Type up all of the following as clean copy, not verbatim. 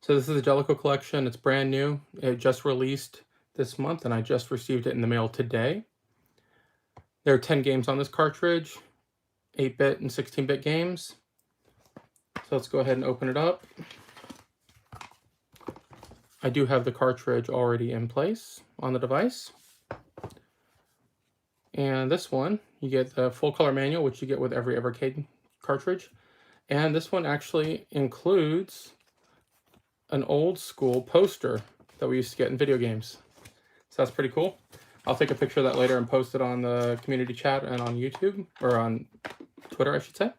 So this is the Jaleco Collection. It's brand new. It just released this month, and I just received it in the mail today. There are 10 games on this cartridge, 8-bit and 16-bit games. So let's go ahead and open it up. I do have the cartridge already in place on the device. And this one, you get the full color manual, which you get with every Evercade cartridge. And this one actually includes an old school poster that we used to get in video games. So that's pretty cool. I'll take a picture of that later and post it on the community chat and on YouTube, or on Twitter, I should say.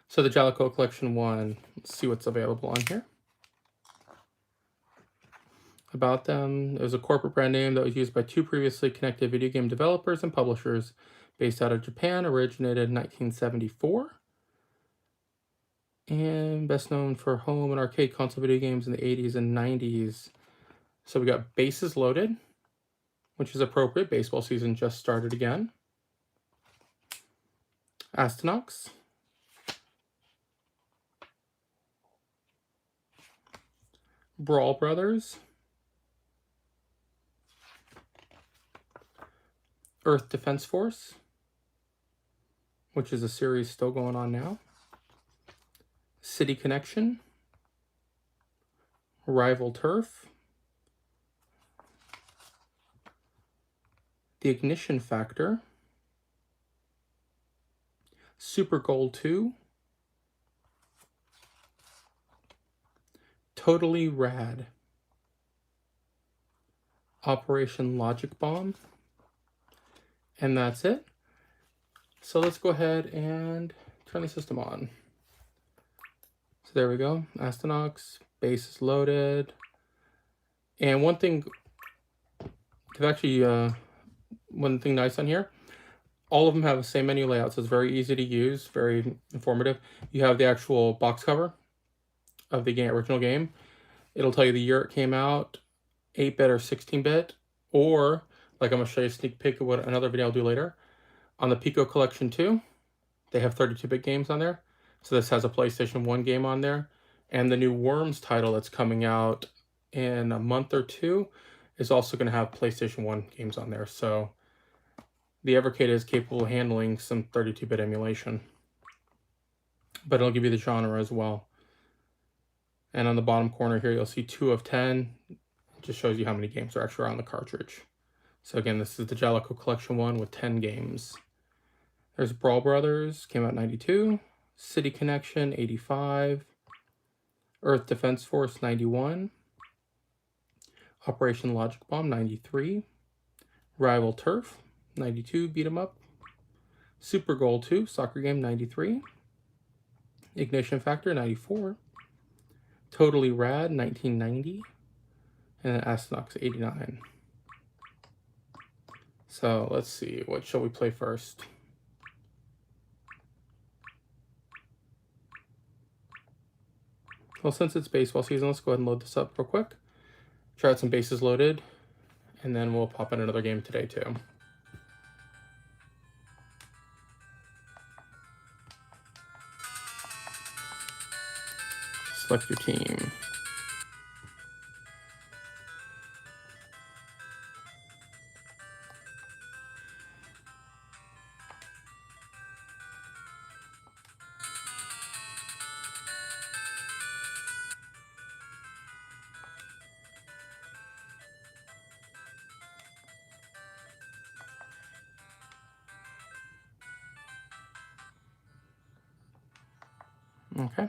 So the Jaleco Collection 1, let's see what's available on here. About them, it was a corporate brand name that was used by 2 previously connected video game developers and publishers based out of Japan, originated in 1974. And best known for home and arcade console video games in the 80s and 90s. So we got Bases Loaded, which is appropriate. Baseball season just started again. Astronauts. Brawl Brothers. Earth Defense Force, which is a series still going on now. City Connection. Rival Turf. The Ignition Factor. Super Gold 2. Totally Rad. Operation Logic Bomb. And that's it. So let's go ahead and turn the system on. So there we go. Astronauts, Bases Loaded. And one thing nice on here, all of them have the same menu layout, so it's very easy to use, very informative. You have the actual box cover of the original game. It'll tell you the year it came out, 8-bit or 16-bit, or, like I'm going to show you a sneak peek of what another video I'll do later. On the Pico Collection 2, they have 32-bit games on there. So this has a PlayStation 1 game on there. And the new Worms title that's coming out in a month or two is also going to have PlayStation 1 games on there. So the Evercade is capable of handling some 32-bit emulation. But it'll give you the genre as well. And on the bottom corner here, you'll see 2 of 10. It just shows you how many games are actually on the cartridge. So again, this is the Jaleco Collection 1 with 10 games. There's Brawl Brothers, came out in 92. City Connection, 85. Earth Defense Force, 91. Operation Logic Bomb, 93. Rival Turf, 92, beat 'em up. Super Goal 2, soccer game, 93. Ignition Factor, 94. Totally Rad, 1990. And then Astronauts, 89. So let's see, what shall we play first? Well, since it's baseball season, let's go ahead and load this up real quick. Try out some Bases Loaded, and then we'll pop in another game today too. Select your team. Okay.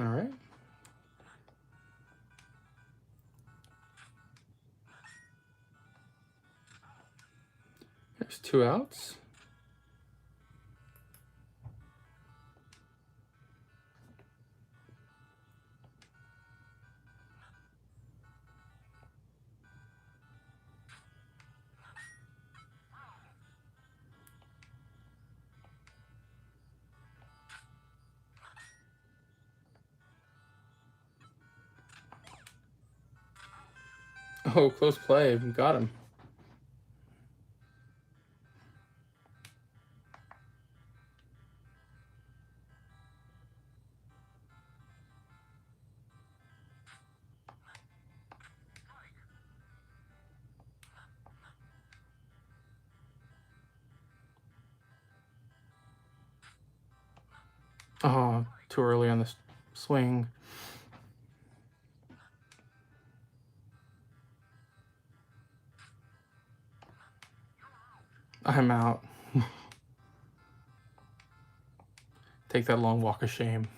All right. 2 outs. Oh, close play. Got him. Oh, too early on this swing. I'm out. Take that long walk of shame.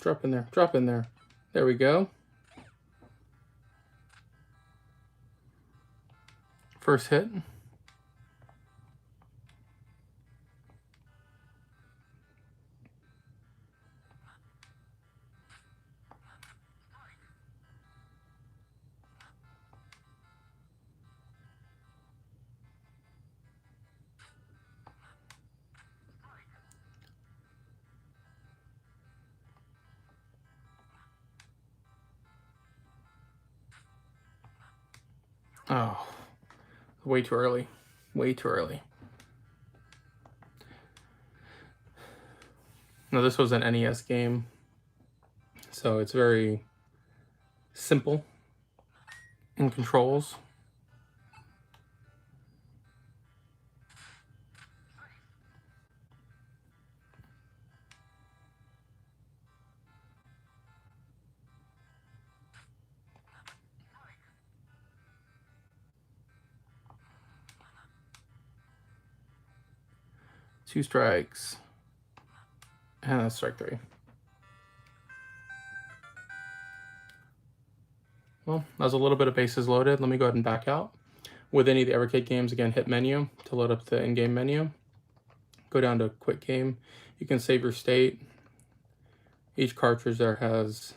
Drop in there. Drop in there. There we go. First hit. Oh, way too early. Way too early. Now, this was an NES game, so it's very simple in controls. Two strikes. And that's strike three. Well, that was a little bit of bases loaded. Let me go ahead and back out. With any of the Evercade games, again, hit menu to load up the in-game menu. Go down to quick game. You can save your state. Each cartridge there has,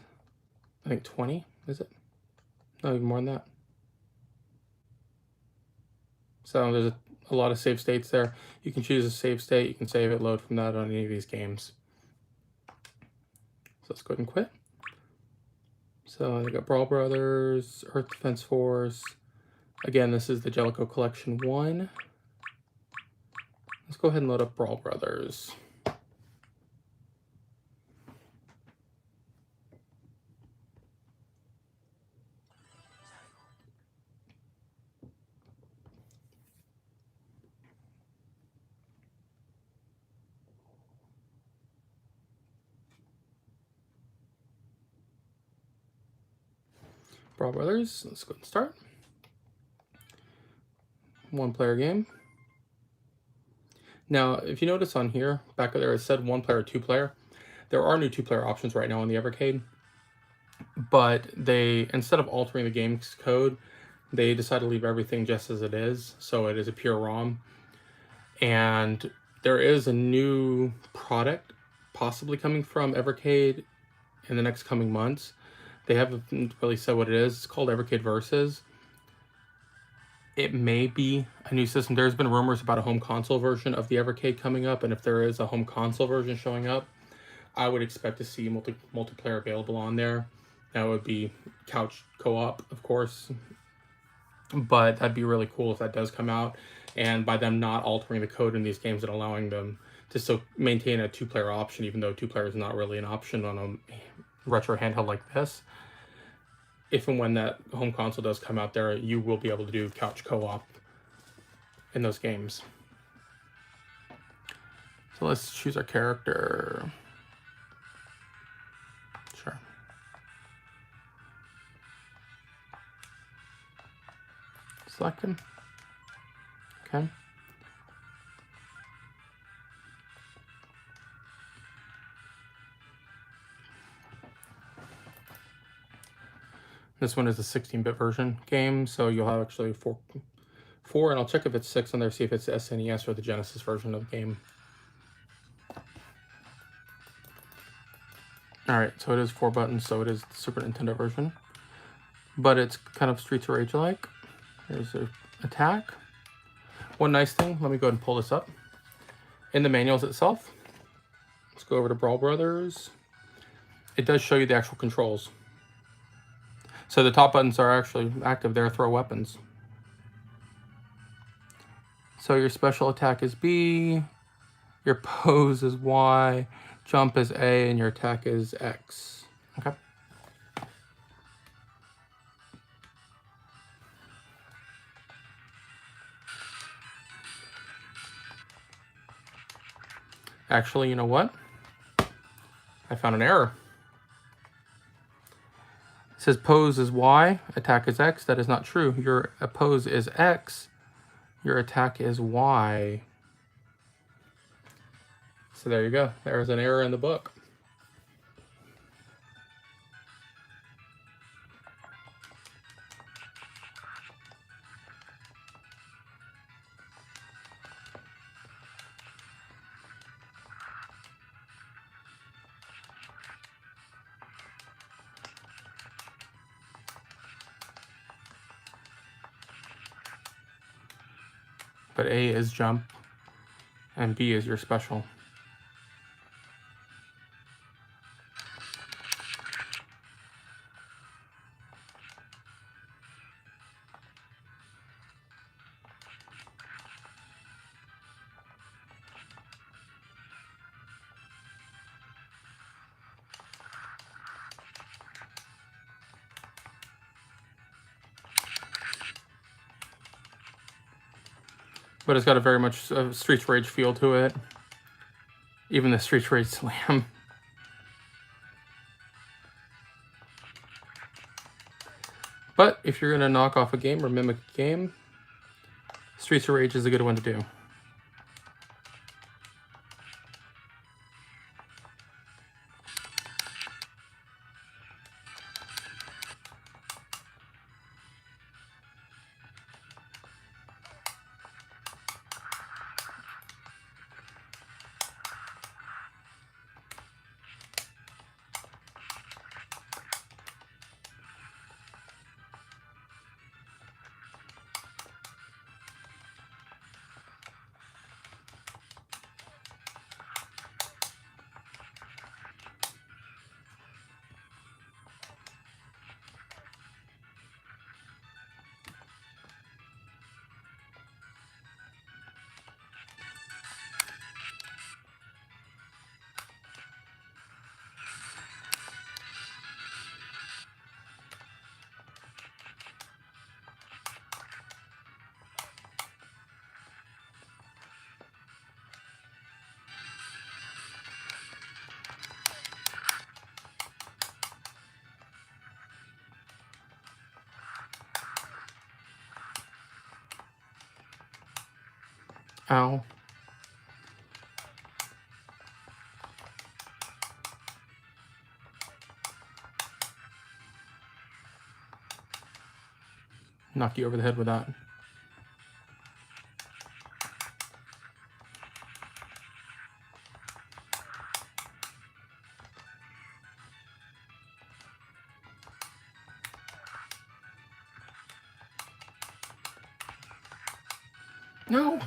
I think, 20, is it? No, even more than that. So there's a lot of save states there. You can choose a save state. You can save it, load from that on any of these games. So let's go ahead and quit. So I got Brawl Brothers, Earth Defense Force. Again, this is the Jaleco Collection 1. Let's go ahead and load up Brawl Brothers. Brawl Brothers, let's go ahead and start. One player game. Now, if you notice on here, back there it said 1 player, 2 player. There are new 2 player options right now on the Evercade, but they, instead of altering the game's code, they decided to leave everything just as it is. So it is a pure ROM. And there is a new product possibly coming from Evercade in the next coming months. They haven't really said what it is. It's called Evercade Versus. It may be a new system. There's been rumors about a home console version of the Evercade coming up, and if there is a home console version showing up, I would expect to see multiplayer available on there. That would be couch co-op, of course, but that'd be really cool if that does come out, and by them not altering the code in these games and allowing them to still maintain a 2-player option, even though 2 players is not really an option on a retro handheld like this. If and when that home console does come out there, you will be able to do couch co-op in those games. So let's choose our character. Sure. Select him. Okay. This one is a 16-bit version game, so you'll have actually four, and I'll check if it's 6 on there, see if it's the SNES or the Genesis version of the game. Alright, so it is 4 buttons, so it is the Super Nintendo version. But it's kind of Streets of Rage-like. There's an attack. One nice thing, let me go ahead and pull this up. In the manuals itself, let's go over to Brawl Brothers. It does show you the actual controls. So the top buttons are actually active there, throw weapons. So your special attack is B, your pose is Y, jump is A, and your attack is X. Okay. Actually, you know what? I found an error. It says pose is Y, attack is X. That is not true. Your pose is X, your attack is Y. So there you go. There's an error in the book. But A is jump, and B is your special. But it's got a very much Streets Rage feel to it. Even the Streets Rage Slam. But if you're going to knock off a game or mimic a game, Streets of Rage is a good one to do. Ow. Knock you over the head with that. No.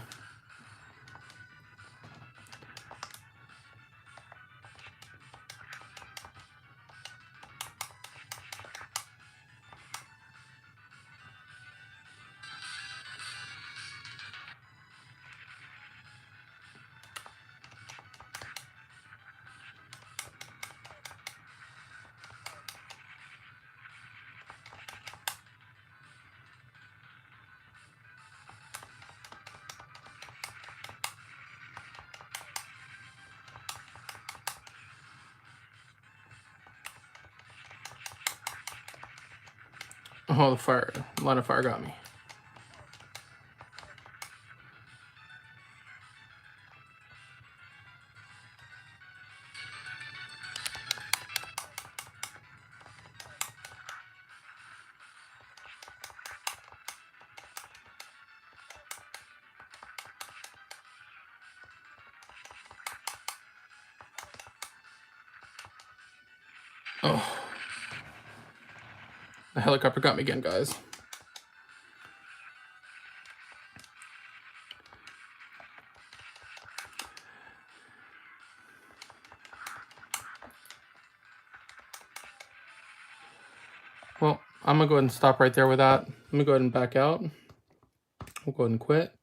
Oh, the fire, line of fire got me. Oh, the helicopter got me again, guys. Well, I'm gonna go ahead and stop right there with that. Let me go ahead and back out. We'll go ahead and quit.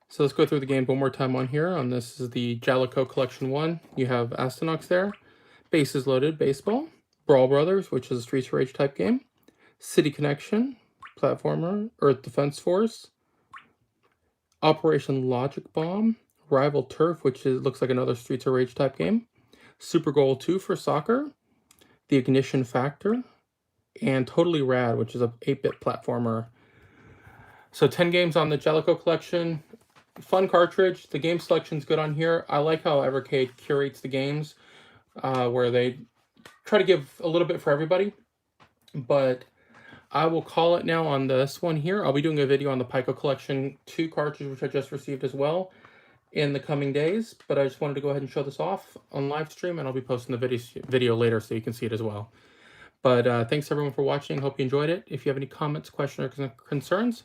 So let's go through the game one more time on here. On this is the Jaleco Collection 1. You have Astronauts there. Bases Loaded, Baseball. Brawl Brothers, which is a Streets of Rage type game. City Connection, Platformer. Earth Defense Force. Operation Logic Bomb. Rival Turf, which looks like another Streets of Rage type game. Super Goal 2 for soccer. The Ignition Factor. And Totally Rad, which is a 8-bit platformer. So 10 games on the Jaleco Collection. Fun cartridge. The game selection's good on here. I like how Evercade curates the games, where they try to give a little bit for everybody. But I will call it now on this one here. I'll be doing a video on the Pico Collection 2 cartridge, which I just received as well, in the coming days. But I just wanted to go ahead and show this off on live stream, and I'll be posting the video later so you can see it as well. But thanks everyone for watching. Hope you enjoyed it. If you have any comments, questions, or concerns,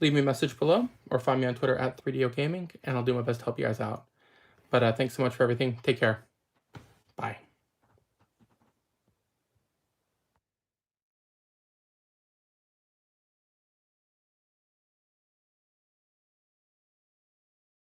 leave me a message below or find me on Twitter at 3DO Gaming, and I'll do my best to help you guys out. But thanks so much for everything. Take care. Bye.